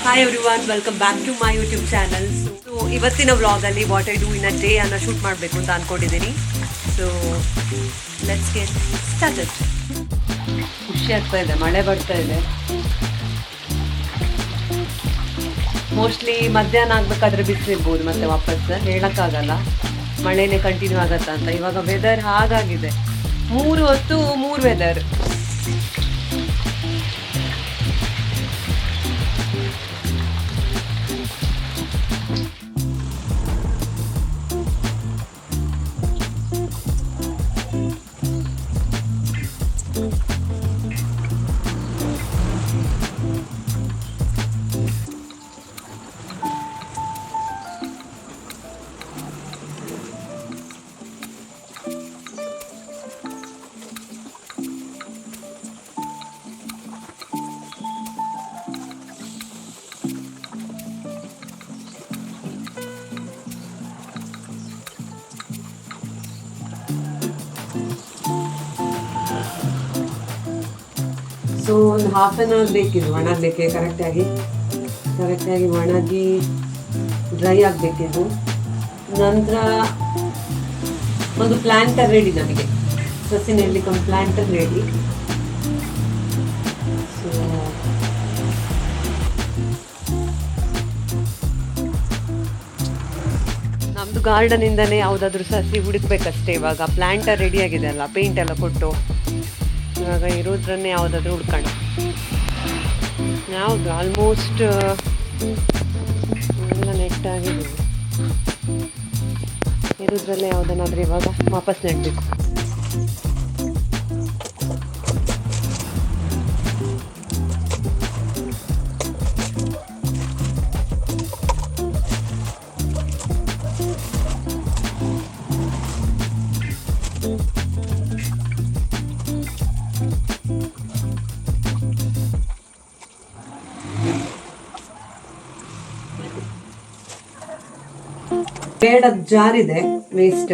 Hi everyone, welcome back to my YouTube channel. So ಇವತ್ತಿನ ವ್ಲಾಗಲ್ಲಿ what I do in a day ಅನ್ನು shoot ಮಾಡಬೇಕು ಅಂತ ಅಂದ್ಕೊಂಡಿದ್ದೀನಿ. So let's get started. ಖುಷಿ ಆಗ್ತಾ ಇದೆ, ಮಳೆ ಬರ್ತಾ ಇದೆ. ಮೋಸ್ಟ್ಲಿ ಮಧ್ಯಾಹ್ನ ಆಗಬೇಕಾದ್ರೆ ಬಿಸಿಲಿರ್ಬೋದು ಮತ್ತೆ ವಾಪಸ್, ಹೇಳೋಕ್ಕಾಗಲ್ಲ ಮಳೆನೇ ಕಂಟಿನ್ಯೂ ಆಗತ್ತಾ ಅಂತ. ಇವಾಗ ವೆದರ್ ಹಾಗಾಗಿದೆ, 3 ಹೊತ್ತು 3 ವೆದರ್. ಸೊ ಒಂದು ಹಾಫ್ ಆನ್ ಅವರ್ ಬೇಕಿದ್ದು ಒಣಗಲಿಕ್ಕೆ, ಕರೆಕ್ಟಾಗಿ ಒಣಗಿ ಡ್ರೈ ಆಗಬೇಕಿದ್ದು. ನಂತರ ಒಂದು ಪ್ಲ್ಯಾಂಟರ್ ರೆಡಿ, ನಮಗೆ ಸಸಿ ನೆಡಲಿಕ್ಕೆ ಒಂದು ಪ್ಲ್ಯಾಂಟರ್ ರೆಡಿ. ಸೊ ನಮ್ಮದು ಗಾರ್ಡನಿಂದನೇ ಯಾವುದಾದ್ರೂ ಸಸಿ ಹುಡುಕ್ಬೇಕಷ್ಟೇ. ಇವಾಗ ಪ್ಲ್ಯಾಂಟರ್ ರೆಡಿ ಆಗಿದೆ ಅಲ್ಲ, ಪೇಂಟ್ ಎಲ್ಲ ಕೊಟ್ಟು. ಇವಾಗ ಇರೋದ್ರನ್ನೇ ಯಾವುದಾದ್ರೂ ಹುಡ್ಕೋಣ. ಯಾವುದು ಆಲ್ಮೋಸ್ಟ್ ಎಲ್ಲ ನೆಟ್ಟಾಗಿದೆ. ಇರೋದ್ರಲ್ಲೇ ಯಾವುದನ್ನಾದ್ರೂ ಇವಾಗ ವಾಪಸ್ ನೆಡಬೇಕು. ಬೇಡ, ಜಾರಿದೆ, ವೇಸ್ಟ್.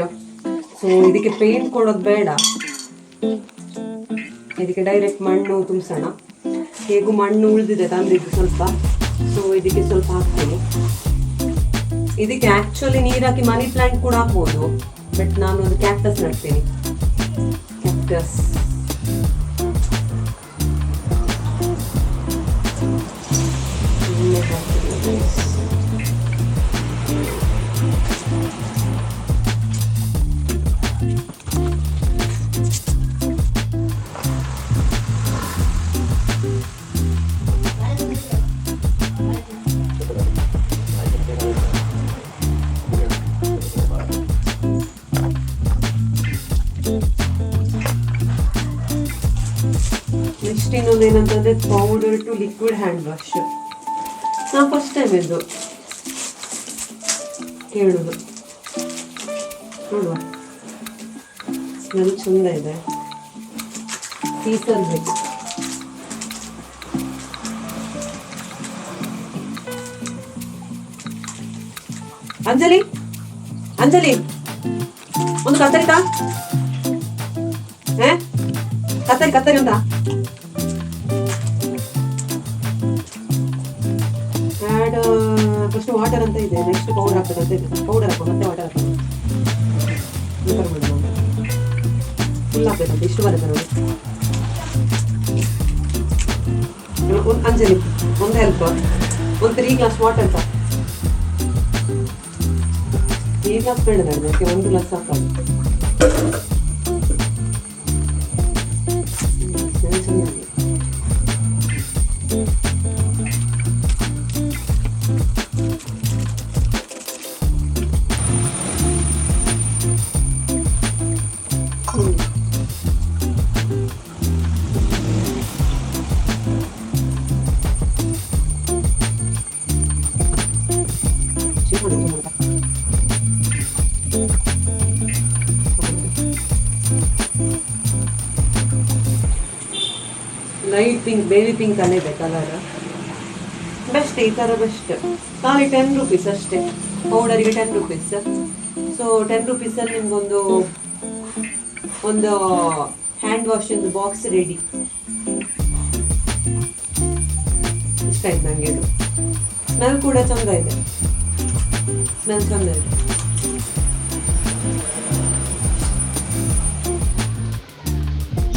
ಸೊ ಇದಕ್ಕೆ ಪೇಂಟ್ ಕೊಡೋದು ಬೇಡ, ಇದಕ್ಕೆ ಡೈರೆಕ್ಟ್ ಮಣ್ಣು ತುಂಬಿಸೋಣ. ಹೇಗೂ ಮಣ್ಣು ಉಳಿದಿದೆ ತಂದಿದ್ದು ಸ್ವಲ್ಪ, ಸೊ ಇದಕ್ಕೆ ಸ್ವಲ್ಪ ಹಾಕ್ತೀನಿ. ಇದಕ್ಕೆ ಆ್ಯಕ್ಚುಲಿ ನೀರಾಕಿ ಮನಿ ಪ್ಲಾಂಟ್ ಕೂಡ ಹಾಕ್ಬೋದು, ಬಟ್ ನಾನು ಒಂದು ಕ್ಯಾಕ್ಟಸ್ ನಡ್ತೀನಿ. ಕ್ಯಾಕ್ಟಸ್ ನೆಕ್ಸ್ಟ್ ಇನ್ನೊಂದು ಏನಂತಂದರೆ powder to liquid hand wash. ನಾನು ಫಸ್ಟ್ ಟೈಮ್ ಇದು ಕೇಳೋದು. ನೋಡುವ, ಸ್ಮೆಲ್ ಚಂದ ಇದೆ, ಬೇಕು. ಅಂಜಲಿ ಒಂದು ಕತ್ತರಿ ತಾ, ಕತ್ತರಿ ಉಂಟಾ? ಆ್ಯಡ್ ಫಸ್ಟ್ ವಾಟರ್ ಅಂತ ಇದೆ, ನೆಕ್ಸ್ಟ್ ಪೌಡರ್ ಹಾಕ್ಬೇಕಂತ ಇದೆ. ಪೌಡರ್ ಹಾಕೋ, ಮತ್ತೆ ವಾಟರ್ ಹಾಕೋದು, ಫುಲ್ ಹಾಕ್ಬೇಕಂತ. ಇಷ್ಟು ಬರುತ್ತೆ ನೋಡಿ. ಅಂಜಲಿ ಒಂದು ಹೆಲ್ಪ್, ಒಂದು 3 ಗ್ಲಾಸ್ ವಾಟರ್ ಸಾಕು. 3 ಗ್ಲಾಸ್ ಬೇಡ ಅದಕ್ಕೆ, 1 ಗ್ಲಾಸ್ ಸಾಕು. ಲೈಟ್ ಪಿಂಕ್, ಬೇಬಿ ಪಿಂಕ್ ಅಲ್ಲಿದೆ ಕಲರ್. ಬೆಸ್ಟ್, ಈ ಥರ ಬೆಸ್ಟ್. ಖಾಲಿ 10 ರೂಪೀಸ್ ಅಷ್ಟೇ, ಪೌಡರಿಗೆ 10 ರೂಪೀಸ್. ಸೊ 10 ರೂಪೀಸಲ್ಲಿ ನಿಮ್ಗೊಂದು ಹ್ಯಾಂಡ್ ವಾಶ್ ಬಾಕ್ಸ್ ರೆಡಿ. ಇಷ್ಟ ಆಯ್ತು ನನಗೆ ಇದು. ಸ್ಮೆಲ್ ಕೂಡ ಚಂದ ಇದೆ, ಸ್ಮೆಲ್ ಚಂದ ಇದೆ.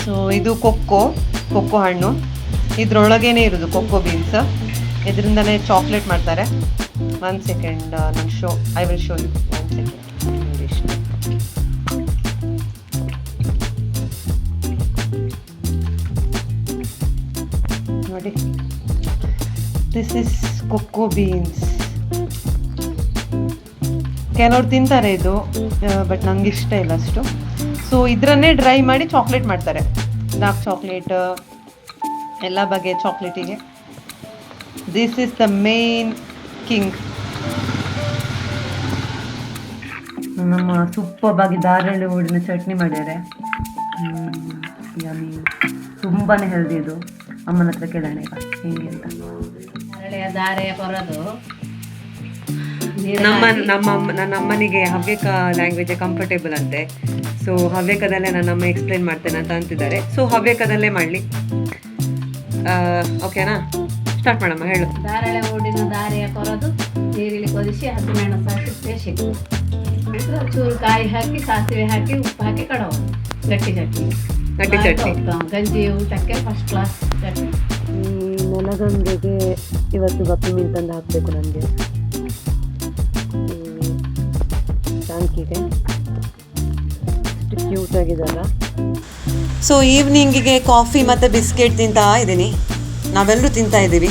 ಸೊ ಇದು ಕೊಕ್ಕೋ ಹಣ್ಣು, ಇದ್ರೊಳಗೇನೆ ಇರೋದು ಕೊಕ್ಕೋ ಬೀನ್ಸ್. ಇದರಿಂದನೇ ಚಾಕ್ಲೇಟ್ ಮಾಡ್ತಾರೆ. 1 ಸೆಕೆಂಡ್, ನಾನು I will show you. 1 second ನೋಡಿ, ದಿಸ್ ಇಸ್ ಕೊಕ್ಕೋ ಬೀನ್ಸ್. ಕೆಲವ್ರು ತಿಂತಾರೆ ಇದು, ಬಟ್ ನಂಗೆ ಇಷ್ಟ ಇಲ್ಲ ಅಷ್ಟು. ಸೊ ಇದರನ್ನೇ ಡ್ರೈ ಮಾಡಿ ಚಾಕ್ಲೇಟ್ ಮಾಡ್ತಾರೆ. ಡಾರ್ಕ್ ಚಾಕ್ಲೇಟ್, ಎಲ್ಲ ಬಗೆಯ ಚಾಕ್ಲೇಟಿಗೆ this is the main king. ನಮ್ಮ ಸೂಪರ್ಬಾಗಿ ಧಾರಾಳಿ ಹೂಡಿನ ಚಟ್ನಿ ಮಾಡ್ಯಾರೆ. ಯಮ್ಮಿ, ತುಂಬಾ ಹೆಲ್ದಿ ಇದು. ಅಮ್ಮನ ಹತ್ರ ಕೇಳೋಣ ಈಗ ಹೇಗೆ ಅಂತ. ಧಾರೆಯ ಕೊರದು ನನ್ನ ಅಮ್ಮನಿಗೆ ಹವ್ಯಕ ಲ್ಯಾಂಗ್ವೇಜ್ ಕಂಫರ್ಟೇಬಲ್ ಅಂತೆ. ಸೊ ಹವ್ಯಕದಲ್ಲೇ ನನ್ನ ಅಮ್ಮ ಎಕ್ಸ್ಪ್ಲೇನ್ ಮಾಡ್ತೇನೆ ಅಂತ ಅಂತಿದ್ದಾರೆ. ಸೊ ಹವ್ಯಕದಲ್ಲೇ ಮಾಡಲಿ, ಓಕೆನಾ? ಸ್ಟಾರ್ಟ್ ಮಾಡಮ್ಮ, ಹೇಳು. ಧಾರಾಳೆ ಓಡಿನ ಧಾರೆಯ ಕೊರದು ನೀರಿಲಿ ಕೊದಿಸಿ ಹಸಿಮೆಣಸು ಹಾಕಿ ಬೇಯಿಸಿಟ್ಟು ಚೂರು ಕಾಯಿ ಹಾಕಿ ಸಾಸಿವೆ ಹಾಕಿ ಉಪ್ಪು ಹಾಕಿ ಕಡವು ಗಟ್ಟಿ ಚಟ್ನಿ. ಗಂಜಿ ಊಟಕ್ಕೆ ಫಸ್ಟ್ ಕ್ಲಾಸ್ ಚಟ್ನಿ. ನನಗಂಗೆಗೆ ಇವತ್ತು ಗಪ್ಪಿ ಮೀನು ತಂದು ಹಾಕಬೇಕು ನನಗೆ. ಟ್ಯಾಂಕಿಗೆ ಎಷ್ಟು ಕ್ಯೂಟ್ ಆಗಿದೆಲ್ಲ. ಸೊ ಈವ್ನಿಂಗಿಗೆ ಕಾಫಿ ಮತ್ತು ಬಿಸ್ಕೆಟ್ ತಿಂತಾ ಇದ್ದೀನಿ. ನಾವೆಲ್ಲರೂ ತಿಂತಾ ಇದ್ದೀವಿ.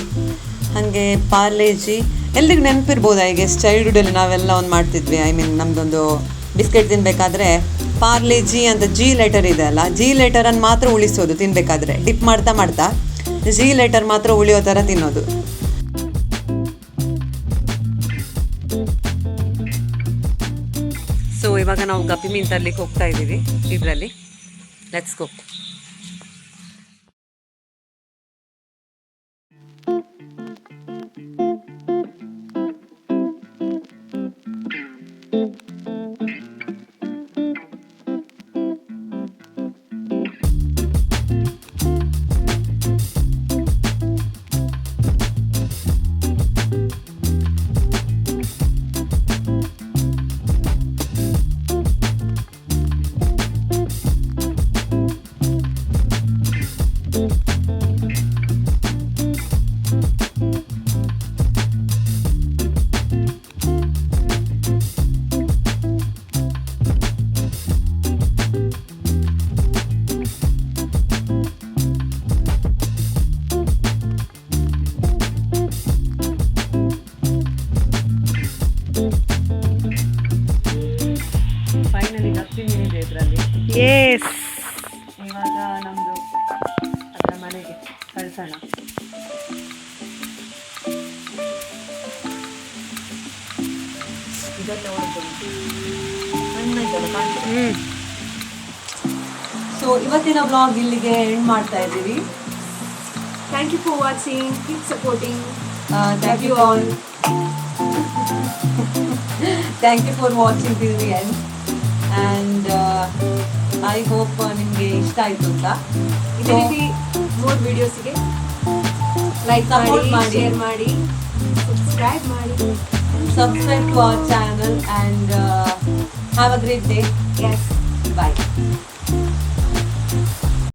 ಹಾಗೆ ಪಾರ್ಲೇಜಿ ಎಲ್ರಿಗೂ ನೆನಪಿರ್ಬೋದು. ಐ ಗೆಸ್ ಚೈಲ್ಡ್ಹುಡಲ್ಲಿ ನಾವೆಲ್ಲ ಒಂದು ಮಾಡ್ತಿದ್ವಿ. ಐ ಮೀನ್ ನಮ್ಮದೊಂದು ಬಿಸ್ಕೆಟ್ ತಿನ್ನಬೇಕಾದ್ರೆ ಪಾರ್ಲೇಜಿ ಅಂತ ಜಿ ಲೆಟರ್ ಇದೆ ಅಲ್ಲ, ಜಿ ಲೆಟರನ್ನು ಮಾತ್ರ ಉಳಿಸೋದು ತಿನ್ನಬೇಕಾದ್ರೆ. ಡಿಪ್ ಮಾಡ್ತಾ ಮಾಡ್ತಾ ಜಿ ಲೆಟರ್ ಮಾತ್ರ ಉಳಿಯೋ ಥರ ತಿನ್ನೋದು. ಸೊ ಇವಾಗ ನಾವು ಗಪ್ಪಿ ಮೀನು ತರಲಿಕ್ಕೆ ಹೋಗ್ತಾ ಇದ್ದೀವಿ. ಇದರಲ್ಲಿ ಲೆಟ್ಸ್ ಗೋ. ಎಸ್, ಇವಾಗ ನಮ್ಮದು ಅದರ ಮನೆಗೆ ಕಳಿಸೋಣ. ಸೊ ಇವತ್ತಿನ ವ್ಲಾಗ್ ಇಲ್ಲಿಗೆ ಎಂಡ್ ಮಾಡ್ತಾ ಇದ್ದೀವಿ. Thank you for watching, keep supporting. Thank you all. Thank you for watching till the end. And I hope ನಿಮಗೆ ಇಷ್ಟ ಆಯಿತು ಅಂತ. ಇದೇ ರೀತಿ ಮೋರ್ ವಿಡಿಯೋಸ್ಗೆ ಲೈಕ್ ಮಾಡಿ, ಶೇರ್ ಮಾಡಿ, subscribe to our channel and have a great day. Yes. Bye.